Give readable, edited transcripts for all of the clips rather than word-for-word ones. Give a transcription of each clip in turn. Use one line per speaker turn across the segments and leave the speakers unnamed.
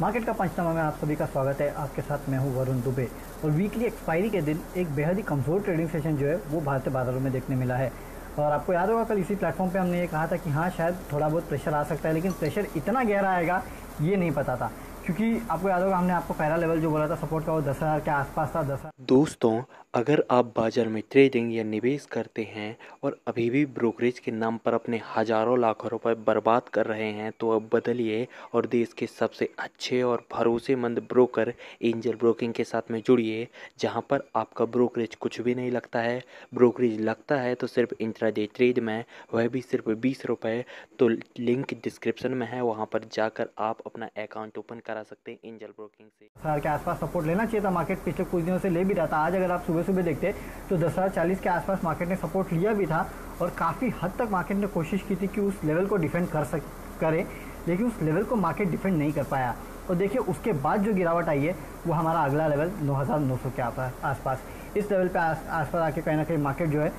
Market का पंचनामा में आप सभी का स्वागत है। आपके साथ मैं हूं वरुण दुबे और वीकली एक्सपायरी के दिन एक बेहद ही कमज़ोर ट्रेडिंग सेशन जो है वो भारतीय बाजारों में देखने मिला है। और आपको याद होगा कल इसी प्लेटफॉर्म पे हमने ये कहा था कि हाँ शायद थोड़ा बहुत प्रेशर आ सकता है, लेकिन प्रेशर इतना गहरा आएगा ये नहीं पता था, क्योंकि आपको याद होगा हमने आपको पहला लेवल जो बोला था सपोर्ट का वो 10,000 के आसपास था। 10,000
दोस्तों, अगर आप बाज़ार में ट्रेडिंग या निवेश करते हैं और अभी भी ब्रोकरेज के नाम पर अपने हज़ारों लाखों रुपए बर्बाद कर रहे हैं, तो अब बदलिए और देश के सबसे अच्छे और भरोसेमंद ब्रोकर एंजल ब्रोकिंग के साथ में जुड़िए, जहां पर आपका ब्रोकरेज कुछ भी नहीं लगता है। ब्रोकरेज लगता है तो सिर्फ इंट्राडे ट्रेड में, वह भी सिर्फ 20 रुपये। तो लिंक डिस्क्रिप्शन में है, वहाँ पर जाकर आप अपना अकाउंट ओपन करा सकते हैं एंजल ब्रोकिंग से।
10,000 के आसपास सपोर्ट लेना चाहिए था। मार्केट पिछले कुछ दिनों से ले भी रहा था। आज अगर आप सुबह सुबह देखते तो 10,040 के आसपास मार्केट ने सपोर्ट लिया भी था और काफ़ी हद तक मार्केट ने कोशिश की थी कि उस लेवल को डिफेंड करे, लेकिन उस लेवल को मार्केट डिफेंड नहीं कर पाया। और देखिए उसके बाद जो गिरावट आई है वो हमारा अगला लेवल 9,900 के आसपास, इस लेवल पे आसपास आके कहीं ना कहीं मार्केट जो है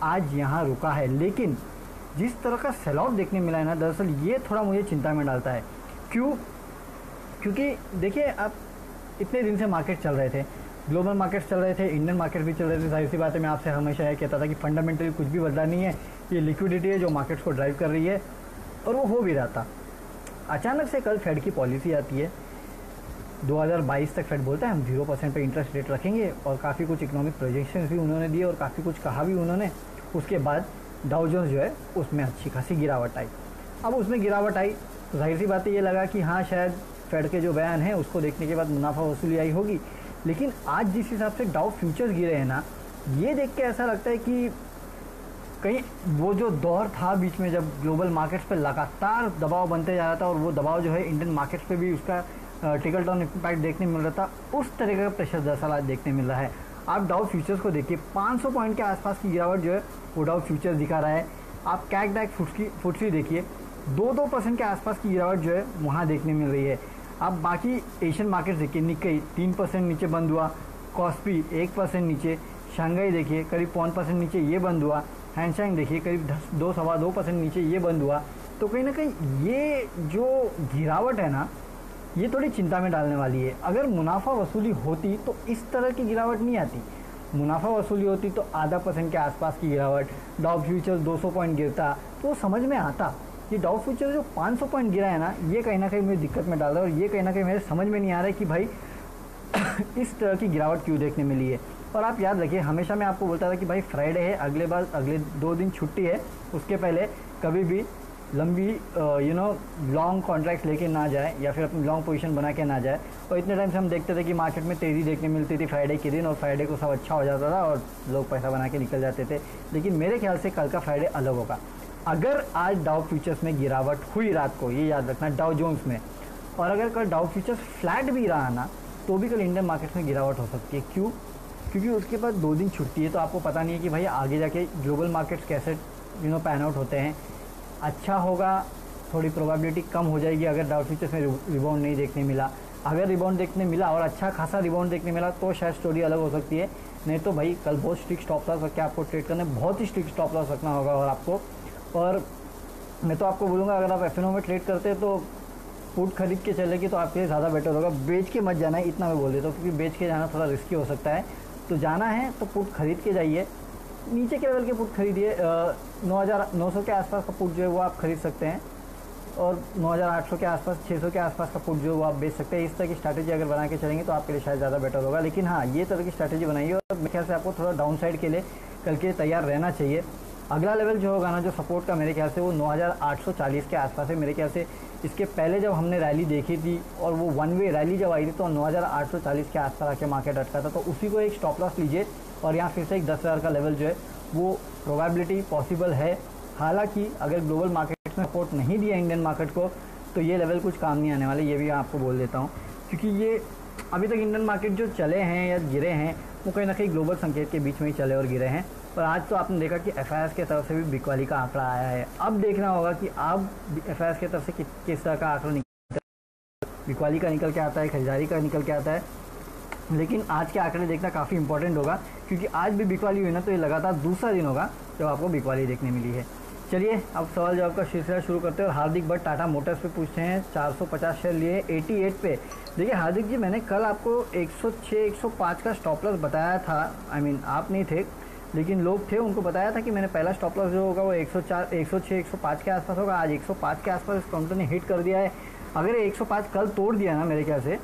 आज यहाँ रुका है। लेकिन जिस तरह का सेल ऑफ देखने मिला है ना, दरअसल ये थोड़ा मुझे चिंता में डालता है। क्यों? क्योंकि देखिए आप इतने दिन से मार्केट चल रहे थे, ग्लोबल मार्केट्स चल रहे थे, इंडियन मार्केट भी चल रहे थे। जाहिर सी बात है, मैं आपसे हमेशा यह कहता था कि फंडामेंटली कुछ भी बदला नहीं है, ये लिक्विडिटी है जो मार्केट्स को ड्राइव कर रही है, और वो हो भी रहा था। अचानक से कल फेड की पॉलिसी आती है, 2022 तक फेड बोलता है हम 0% पे इंटरेस्ट रेट रखेंगे, और काफ़ी कुछ इकोनॉमिक प्रोजेक्शंस भी उन्होंने दिए और काफ़ी कुछ कहा भी उन्होंने। उसके बाद डाउ जोन्स जो है उसमें अच्छी खासी गिरावट आई। अब उसमें गिरावट आई तो जाहिर सी बात है ये लगा कि हाँ शायद फेड के जो बयान है उसको देखने के बाद मुनाफा वसूली आई होगी। लेकिन आज जिस हिसाब से डाउ फ्यूचर्स गिरे हैं ना, ये देख के ऐसा लगता है कि कहीं वो जो दौर था बीच में जब ग्लोबल मार्केट्स पे लगातार दबाव बनते जा रहा था और वो दबाव जो है इंडियन मार्केट्स पे भी उसका ट्रिकल डाउन इम्पैक्ट देखने मिल रहा था, उस तरह का प्रेशर दरअसल आज देखने मिल रहा है। आप डाउ फ्यूचर्स को देखिए, 500 पॉइंट के आसपास की गिरावट जो है वो डाउ फ्यूचर्स दिखा रहा है। आप कैक डैक फुटसी देखिए, 2% के आसपास की गिरावट जो है वहाँ देखने मिल रही है। आप बाकी एशियन मार्केट्स देखिए, निक्केई 3% नीचे बंद हुआ, कॉस्पी 1% नीचे, शंघाई देखिए करीब 1% नीचे ये बंद हुआ, हैंगसेंग देखिए करीब 2-2.25% नीचे ये बंद हुआ। तो कहीं ना कहीं ये जो गिरावट है ना, ये थोड़ी चिंता में डालने वाली है। अगर मुनाफा वसूली होती तो इस तरह की गिरावट नहीं आती। मुनाफा वसूली होती तो 0.5% के आसपास की गिरावट, डाउ फ्यूचर्स 200 पॉइंट गिरता तो समझ में आता। ये डाउ फ्यूचर जो 500 पॉइंट गिरा है ना, ये कहीं ना कहीं मुझे दिक्कत में डाल रहा है और ये कहीं ना कहीं मेरे समझ में नहीं आ रहा है कि भाई इस तरह की गिरावट क्यों देखने मिली है। और आप याद रखिए, हमेशा मैं आपको बोलता था कि भाई फ्राइडे है, अगले 2 दिन छुट्टी है, उसके पहले कभी भी लंबी लॉन्ग कॉन्ट्रैक्ट्स लेके ना जाए या फिर अपनी लॉन्ग पोजीशन बना के ना जाए। और इतने टाइम से हम देखते थे कि मार्केट में तेज़ी देखने मिलती थी फ्राइडे के दिन, और फ्राइडे को सब अच्छा हो जाता था और लोग पैसा बना के निकल जाते थे। लेकिन मेरे ख्याल से कल का फ्राइडे अलग होगा। अगर आज डाउ फ्यूचर्स में गिरावट हुई रात को, ये याद रखना, डाउ जोन्स में, और अगर कल डाउ फ्यूचर्स फ्लैट भी रहा ना, तो भी कल इंडियन मार्केट्स में गिरावट हो सकती है। क्यों? क्योंकि उसके बाद 2 दिन छुट्टी है, तो आपको पता नहीं है कि भाई आगे जाके ग्लोबल मार्केट्स कैसे पैन आउट होते हैं। अच्छा होगा, थोड़ी प्रोबेबिलिटी कम हो जाएगी अगर डाउ फ्यूचर्स में रिबाउंड नहीं देखने मिला। अगर रिबाउंड देखने मिला और अच्छा खासा रिबाउंड देखने मिला तो शायद स्टोरी अलग हो सकती है। नहीं तो भाई कल बहुत स्ट्रिक्ट स्टॉप लॉस रख के आपको ट्रेड करने, बहुत ही स्ट्रिक्ट स्टॉप लॉस रखना होगा। और आपको, और मैं तो आपको बोलूँगा अगर आप एफएनओ में ट्रेड करते हैं तो पुट खरीद के चलेगी तो आपके लिए ज़्यादा बेटर होगा। बेच के मत जाना है, इतना मैं बोल देता हूँ, क्योंकि बेच के जाना थोड़ा रिस्की हो सकता है। तो जाना है तो पुट खरीद के जाइए, नीचे के लेवल के पुट खरीदिए। 9,900 के आसपास का पुट जो है वो आप खरीद सकते हैं, और 9,800 के आसपास, 600 के आसपास का पुट जो है वो आप बेच सकते हैं। इस तरह की स्ट्रैटेजी अगर बना के चलेंगे तो आपके लिए शायद ज़्यादा बेटर होगा। लेकिन हाँ, ये तरह की स्ट्रैटेजी बनाइए और मेरे ख्याल से आपको थोड़ा डाउन साइड के लिए कल के तैयार रहना चाहिए। अगला लेवल जो होगा ना, जो सपोर्ट का, मेरे ख्याल से वो 9,840 के आसपास है। मेरे ख्याल से इसके पहले जब हमने रैली देखी थी और वो वन वे रैली जब आई थी तो 9,840 के आसपास आके मार्केट अटका था। तो उसी को एक स्टॉप लॉस लीजिए और यहाँ फिर से एक 10,000 का लेवल जो है वो प्रोबेबिलिटी पॉसिबल है। हालांकि अगर ग्लोबल मार्केट में सपोर्ट नहीं दिया इंडियन मार्केट को तो ये लेवल कुछ काम नहीं आने वाले, ये भी आपको बोल देता हूँ। क्योंकि ये अभी तक इंडियन मार्केट जो चले हैं या गिरे हैं वो कहीं ना कहीं ग्लोबल संकेत के बीच में ही चले और गिरे हैं। और आज तो आपने देखा कि एफआईआईएस की तरफ से भी बिकवाली का आंकड़ा आया है। अब देखना होगा कि अब एफआईआईएस की तरफ से किस तरह का आंकड़ा निकलता है, बिकवाली का निकल के आता है, खरीदारी का निकल के आता है। लेकिन आज के आंकड़े देखना काफ़ी इंपॉर्टेंट होगा, क्योंकि आज भी बिकवाली हुई ना तो ये लगातार दूसरा दिन होगा जब आपको बिकवाली देखने मिली है। चलिए अब सवाल जवाब का सिलसिला शुरू करते हैं और हार्दिक भट्ट टाटा मोटर्स पे पूछते हैं 450 शेयर लिए 88 पे। देखिए हार्दिक जी, मैंने कल आपको 106 105 का स्टॉप लॉस बताया था। आई मीन आप नहीं थे लेकिन लोग थे, उनको बताया था कि मैंने पहला स्टॉप लॉस जो होगा वो 104 106 105 के आसपास होगा। आज 105 के आसपास इस काउंटर ने हिट कर दिया है। अगर 105 कल तोड़ दिया ना मेरे ख्याल से,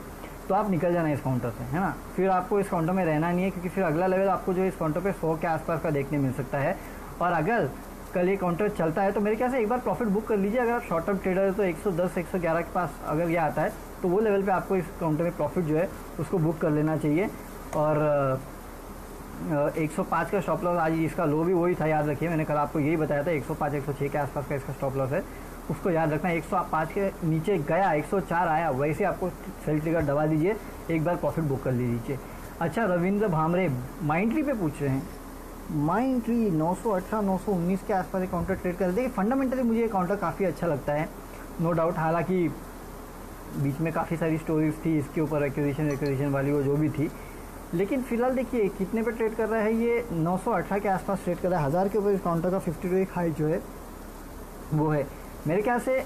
तो आप निकल जाना इस काउंटर से, है ना। फिर आपको इस काउंटर में रहना नहीं है, क्योंकि फिर अगला लेवल आपको जो इस काउंटर पे 100 के आसपास का देखने मिल सकता है। और अगर कल ये काउंटर चलता है तो मेरे ख्याल से एक बार प्रॉफिट बुक कर लीजिए। अगर आप शॉर्ट टर्म ट्रेडर है तो 110 111 के पास अगर ये आता है तो वो लेवल पे आपको इस काउंटर में प्रॉफिट जो है उसको बुक कर लेना चाहिए। और 105 का स्टॉप लॉस, आज इसका लो भी वही था, याद रखिए। मैंने कल आपको यही बताया था 105 106 के आसपास का इसका स्टॉप लॉस है, उसको याद रखना। 105 के नीचे गया, 104 आया, वैसे आपको सेल ट्रिगर दबा दीजिए, एक बार प्रॉफिट बुक कर लीजिए। अच्छा, रविंद्र भामरे माइंट्री पे पूछ रहे हैं। माइंट्री 918 919 के आसपास ये काउंटर ट्रेड कर। देखिए फंडामेंटली मुझे ये काउंटर काफ़ी अच्छा लगता है, नो डाउट। हालांकि बीच में काफ़ी सारी स्टोरीज थी इसके ऊपर, एक्विजिशन वाली वो जो भी थी, लेकिन फिलहाल देखिए कितने पे ट्रेड कर रहा है ये, 918 के आसपास ट्रेड कर रहा है। 1000 के ऊपर इस काउंटर का 52 एक हाई जो है वो है। मेरे ख्याल से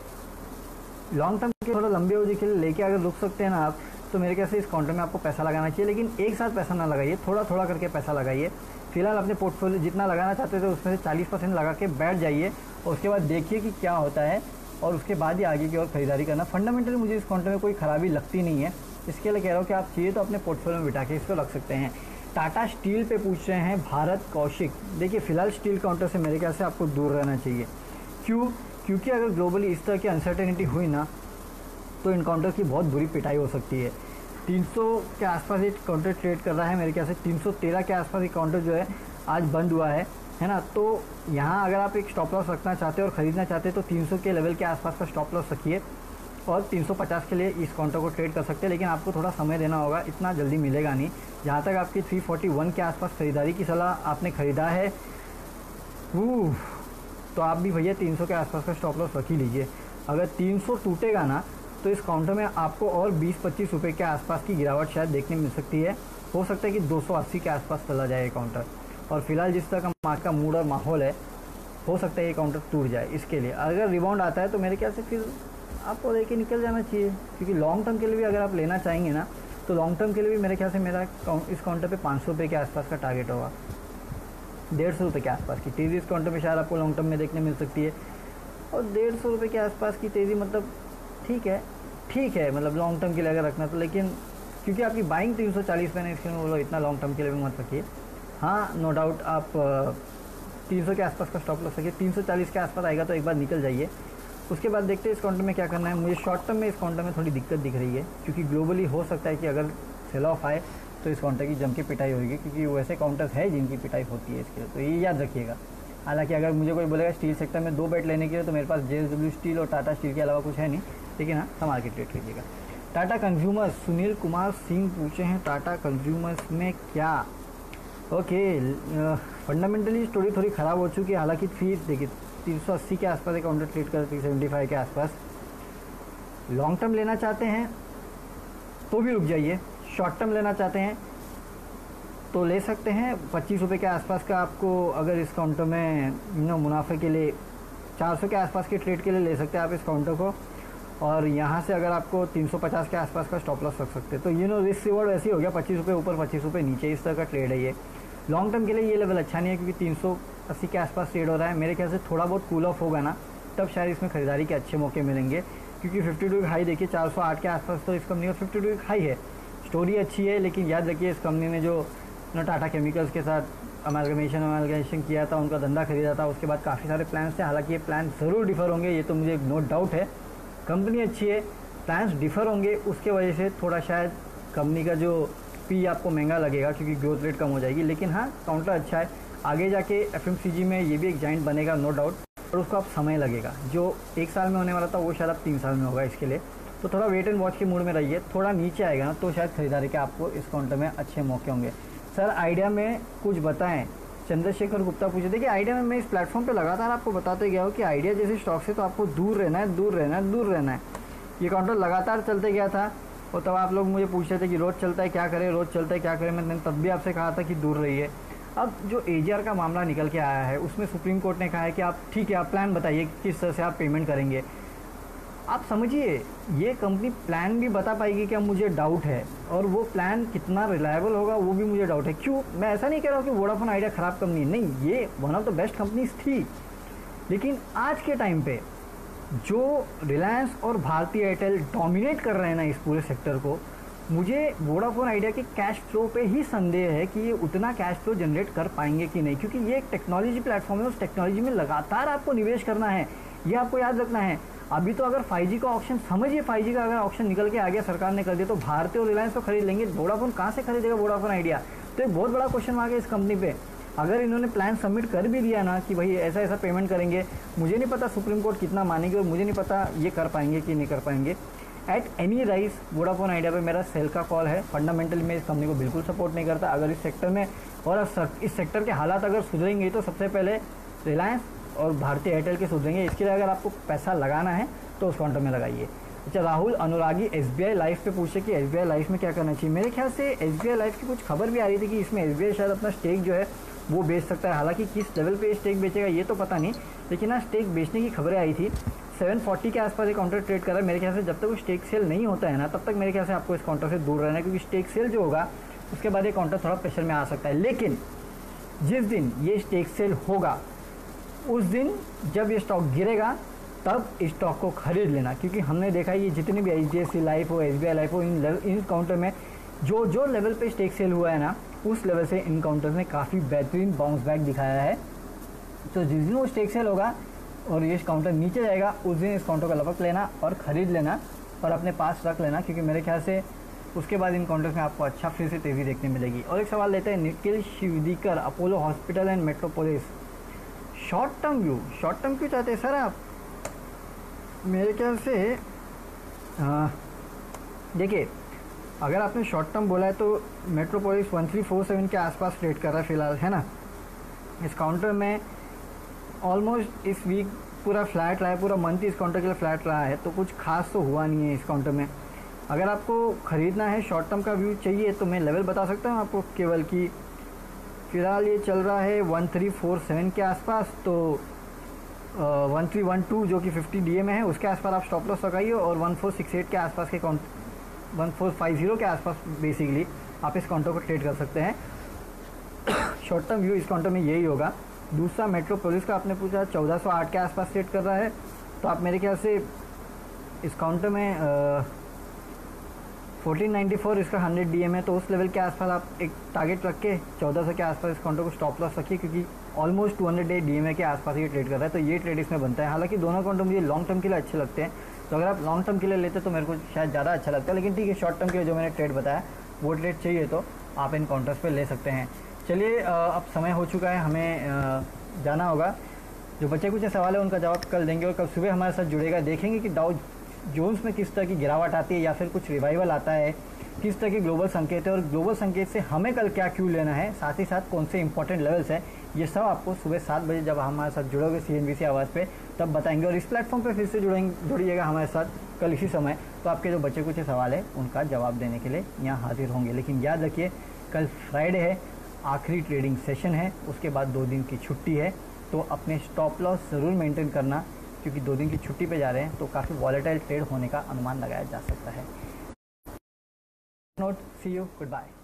लॉन्ग टर्म के थोड़ा लंबे अवधि के लिए लेके अगर रुक सकते हैं ना आप, तो मेरे ख्याल से इस काउंटर में आपको पैसा लगाना चाहिए। लेकिन एक साथ पैसा ना लगाइए, थोड़ा थोड़ा करके पैसा लगाइए। फिलहाल अपने पोर्टफोलियो जितना लगाना चाहते थे उसमें से 40% लगा के बैठ जाइए और उसके बाद देखिए कि क्या होता है, और उसके बाद ही आगे की और खरीदारी करना। फंडामेंटली मुझे इस काउंटर में कोई खराबी लगती नहीं है, इसके लिए कह रहा हूँ कि आप चाहिए तो अपने पोर्टफोलियो में बिठा के इसको रख सकते हैं। टाटा स्टील पे पूछ रहे हैं भारत कौशिक। देखिए फिलहाल स्टील काउंटर से मेरे ख्याल से आपको दूर रहना चाहिए। क्यों? क्योंकि अगर ग्लोबली इस तरह की अनसर्टेनिटी हुई ना, तो इन काउंटर की बहुत बुरी पिटाई हो सकती है। 300 के आसपास ये काउंटर ट्रेड कर रहा है, मेरे ख्याल से 313 के आसपास ये काउंटर जो है आज बंद हुआ है ना। तो यहाँ अगर आप एक स्टॉप लॉस रखना चाहते हैं और ख़रीदना चाहते हैं तो 300 के लेवल के आसपास का स्टॉप लॉस रखिए और 350 के लिए इस काउंटर को ट्रेड कर सकते हैं। लेकिन आपको थोड़ा समय देना होगा, इतना जल्दी मिलेगा नहीं। जहाँ तक आपकी 341 के आसपास खरीदारी की सलाह आपने ख़रीदा है, तो आप भी भैया 300 के आसपास का स्टॉप लॉस रख ही लीजिए। अगर 300 टूटेगा ना, तो इस काउंटर में आपको और 20-25 रुपये के आसपास की गिरावट शायद देखने मिल सकती है। हो सकता है कि 280 के आसपास चला जाए ये काउंटर। और फिलहाल जिस तरह का मार्केट का मूड और माहौल है, हो सकता है ये काउंटर टूट जाए। इसके लिए अगर रिबाउंड आता है तो मेरे ख्याल से फिर आपको लेके निकल जाना चाहिए, क्योंकि लॉन्ग टर्म के लिए भी अगर आप लेना चाहेंगे ना, तो लॉन्ग टर्म के लिए भी मेरे ख्याल से मेरा इस काउंटर पे 500 रुपये के आसपास का टारगेट होगा, 150 रुपये के आसपास की तेज़ी इस काउंटर में शायद आपको लॉन्ग टर्म में देखने मिल सकती है। और 150 रुपये के आसपास की तेज़ी मतलब ठीक है, मतलब लॉन्ग टर्म के लिए अगर रखना तो। लेकिन क्योंकि आपकी बाइंग 340 पे नहीं, इसके बोलो इतना लॉन्ग टर्म के लिए भी मत रखिए। हाँ, नो डाउट आप 300 के आसपास का स्टॉप लॉस रखिए। 340 के आसपास आएगा तो एक बार निकल जाइए, उसके बाद देखते हैं इस काउंटर में क्या करना है। मुझे शॉर्ट टर्म में इस काउंटर में थोड़ी दिक्कत दिख रही है, क्योंकि ग्लोबली हो सकता है कि अगर सेल ऑफ आए तो इस काउंटर की जम के पिटाई होगी, क्योंकि वैसे काउंटर्स है जिनकी पिटाई होती है इसके लिए, तो ये याद रखिएगा। हालांकि अगर मुझे कोई बोलेगा स्टील सेक्टर में 2 बेट लेने के लिए, तो मेरे पास JSW स्टील और टाटा स्टील के अलावा कुछ है नहीं, लेकिन हाँ संभाल के ट्रेड कीजिएगा। टाटा कंज्यूमर्स सुनील कुमार सिंह पूछे हैं, टाटा कंज्यूमर्स में क्या? ओके, फंडामेंटली स्टोरी थोड़ी ख़राब हो चुकी है। हालांकि फिर देखिए 380 के आसपास एक काउंटर ट्रेड कर 375 के आसपास। लॉन्ग टर्म लेना चाहते हैं तो भी रुक जाइए, शॉर्ट टर्म लेना चाहते हैं तो ले सकते हैं। 25 रुपये के आसपास का आपको अगर इस काउंटर में मुनाफे के लिए 400 के आसपास के ट्रेड के लिए ले सकते हैं आप इस काउंटर को। और यहाँ से अगर आपको 350 के आसपास का स्टॉप लॉस रख सकते हैं, तो रिस्क रिवॉर्ड ऐसे ही हो गया, 25 रुपये ऊपर 25 रुपये नीचे, इस तरह का ट्रेड है ये। लॉन्ग टर्म के लिए ये लेवल अच्छा नहीं है, क्योंकि 380 के आसपास ट्रेड हो रहा है। मेरे ख्याल से थोड़ा बहुत कूल ऑफ होगा ना, तब शायद इसमें खरीदारी के अच्छे मौके मिलेंगे, क्योंकि 52 हाई देखिए 408 के आसपास तो इस कंपनी का 52 हाई है। स्टोरी अच्छी है, लेकिन याद रखिए इस कंपनी ने जो टाटा केमिकल्स के साथ अमेलगमेशन किया था, उनका धंधा खरीदा था, उसके बाद काफ़ी सारे प्लान्स थे। हालांकि ये प्लान ज़रूर डिफर होंगे, ये तो मुझे नो डाउट है। कंपनी अच्छी है, प्लान्स डिफर होंगे, उसके वजह से थोड़ा शायद कंपनी का जो पी आपको महंगा लगेगा, क्योंकि ग्रोथ रेट कम हो जाएगी। लेकिन हाँ, काउंटर अच्छा है। आगे जाके FMCG में ये भी एक जाइंट बनेगा, नो डाउट, और उसको आप समय लगेगा। जो 1 साल में होने वाला था वो शायद अब 3 साल में होगा। इसके लिए तो थोड़ा वेट एंड वॉच के मूड में रहिए। थोड़ा नीचे आएगा ना, तो शायद खरीदारी के आपको इस काउंटर में अच्छे मौके होंगे। सर आइडिया में कुछ बताएं, चंद्रशेखर गुप्ता पूछे। देखिए आइडिया में मैं इस प्लेटफॉर्म पे लगातार आपको बताते गया हूँ कि आइडिया जैसे स्टॉक से तो आपको दूर रहना है। ये काउंटर लगातार चलते गया था, और तब आप लोग मुझे पूछ रहे थे कि रोज़ चलता है क्या करें, मैंने तब भी आपसे कहा था कि दूर रहिए। अब जो AGR का मामला निकल के आया है उसमें सुप्रीम कोर्ट ने कहा है कि आप ठीक है, आप प्लान बताइए किस तरह से आप पेमेंट करेंगे। आप समझिए, ये कंपनी प्लान भी बता पाएगी क्या, मुझे डाउट है, और वो प्लान कितना रिलायबल होगा वो भी मुझे डाउट है। क्यों, मैं ऐसा नहीं कह रहा हूँ कि वोडाफोन आइडिया ख़राब कंपनी नहीं, ये one of the best companies थी, लेकिन आज के टाइम पे जो रिलायंस और भारती एयरटेल डोमिनेट कर रहे हैं ना इस पूरे सेक्टर को, मुझे वोडाफोन आइडिया के कैश फ्लो पे ही संदेह है कि ये उतना कैश फ्लो जनरेट कर पाएंगे कि नहीं, क्योंकि ये एक टेक्नोलॉजी प्लेटफॉर्म है, उस टेक्नोलॉजी में लगातार आपको निवेश करना है, ये आपको याद रखना है। अभी तो अगर 5G का ऑप्शन, समझिए 5G का अगर ऑप्शन निकल के आ गया, सरकार ने कर दिया, तो भारती और रिलायंस तो खरीद लेंगे, वोडाफोन कहाँ से खरीदेगा वोडाफोन आइडिया। तो एक बहुत बड़ा क्वेश्चन मार्क है इस कंपनी पे। अगर इन्होंने प्लान सबमिट कर भी दिया ना कि भाई ऐसा ऐसा पेमेंट करेंगे, मुझे नहीं पता सुप्रीम कोर्ट कितना मानेगी, और मुझे नहीं पता ये कर पाएंगे कि नहीं कर पाएंगे। At any rise Vodafone idea पे मेरा सेल का कॉल है। फंडामेंटली मैं इस कंपनी को बिल्कुल सपोर्ट नहीं करता। अगर इस सेक्टर में और इस सेक्टर के हालात अगर सुधरेंगे तो सबसे पहले रिलायंस और भारती एयरटेल के सुधरेंगे। इसके लिए अगर आपको पैसा लगाना है तो उस काउंटर में लगाइए। अच्छा, राहुल अनुरागी SBI लाइफ पे पूछे कि SBI लाइफ में क्या करना चाहिए। मेरे ख्याल से SBI लाइफ की कुछ खबर भी आ रही थी कि इसमें SBI शायद अपना स्टेक जो है वो बेच सकता है। हालांकि किस लेवल पे स्टेक बेचेगा ये तो पता नहीं, लेकिन हाँ स्टेक बेचने की खबरें आई थी। 740 के आसपास ये काउंटर ट्रेड कर रहा है। मेरे ख्याल से जब तक वो स्टेक सेल नहीं होता है ना, तब तक मेरे ख्याल से आपको इस काउंटर से दूर रहना है, क्योंकि स्टेक सेल जो होगा उसके बाद ये काउंटर थोड़ा प्रेशर में आ सकता है। लेकिन जिस दिन ये स्टेक सेल होगा उस दिन जब ये स्टॉक गिरेगा तब इस स्टॉक को खरीद लेना, क्योंकि हमने देखा ये जितनी भी HDFC लाइफ हो, SBI लाइफ हो, इन काउंटर में जो लेवल पे स्टेक सेल हुआ है ना, उस लेवल से इन काउंटर्स ने काफ़ी बेहतरीन बाउंस बैक दिखाया है। तो जिस दिन वो स्टेक सेल होगा और ये काउंटर नीचे जाएगा, उस दिन इस काउंटर का लपक लेना और ख़रीद लेना और अपने पास रख लेना, क्योंकि मेरे ख्याल से उसके बाद इन काउंटर्स में आपको अच्छा फिर से तेज़ी देखने मिलेगी। और एक सवाल लेते हैं Nikhil Shivdikar, Apollo hospital and Metropolis, short term view. Short term क्यों चाहते हैं सर आप? मेरे ख्याल से देखिए, अगर आपने शॉर्ट टर्म बोला है तो मेट्रोपोलिस 1347 के आसपास ट्रेड कर रहा है फिलहाल, है ना। इस काउंटर में ऑलमोस्ट इस वीक पूरा फ्लैट रहा है, पूरा मंथ इस काउंटर के लिए फ्लैट रहा है, तो कुछ खास तो हुआ नहीं है इस काउंटर में। अगर आपको ख़रीदना है, शॉर्ट टर्म का व्यू चाहिए, तो मैं लेवल बता सकता हूँ आपको केवल कि फ़िलहाल ये चल रहा है 1347 के आसपास, तो 1312 जो कि 50 DA में है उसके आसपास आप स्टॉप लॉस लगाइए, और 1468 के आसपास के 1450 के आसपास बेसिकली आप इस काउंटर को ट्रेड कर सकते हैं। शॉर्ट टर्म व्यू इस काउंटर में यही होगा। दूसरा मेट्रोपोलिस का आपने पूछा, 1408 के आसपास ट्रेड कर रहा है, तो आप मेरे ख्याल से इस काउंटर में 1494 इसका 100 DM है, तो उस लेवल के आसपास आप एक टारगेट रख के 1400 के आसपास इस काउंटर को स्टॉप लॉस रखिए, क्योंकि ऑलमोस्ट 200 डे DMA के आसपास ये ट्रेड कर रहा है, तो ये ट्रेड इसमें बनता है। हालांकि दोनों काउंटर मुझे लॉन्ग टर्म के लिए अच्छे लगते हैं, तो अगर आप लॉन्ग टर्म के लिए लेते तो मेरे को शायद ज़्यादा अच्छा लगता है, लेकिन ठीक है, शॉर्ट टर्म के लिए जो मैंने ट्रेड बताया वो ट्रेड चाहिए तो आप इन काउंटर्स पे ले सकते हैं। चलिए, अब समय हो चुका है, हमें जाना होगा। जो बच्चे कुछ सवाल है उनका जवाब कल देंगे, और कल सुबह हमारे साथ जुड़ेगा, देखेंगे कि डाउ जोन्स में किस तरह की गिरावट आती है या फिर कुछ रिवाइवल आता है, किस तरह के ग्लोबल संकेत है, और ग्लोबल संकेत से हमें कल क्या क्यों लेना है, साथ ही साथ कौन से इंपॉर्टेंट लेवल्स हैं, ये सब आपको सुबह 7 बजे जब हमारे साथ जुड़ोगे CNBC आवाज़ पे तब बताएंगे। और इस प्लेटफॉर्म पे फिर से जुड़िएगा हमारे साथ कल इसी समय, तो आपके जो बच्चे कुछ सवाल है उनका जवाब देने के लिए यहाँ हाजिर होंगे। लेकिन याद रखिए, कल फ्राइडे है, आखिरी ट्रेडिंग सेशन है, उसके बाद 2 दिन की छुट्टी है, तो अपने स्टॉप लॉस ज़रूर मेंटेन करना, क्योंकि 2 दिन की छुट्टी पे जा रहे हैं, तो काफ़ी वॉलेटाइल ट्रेड होने का अनुमान लगाया जा सकता है। Note, see you, good bye.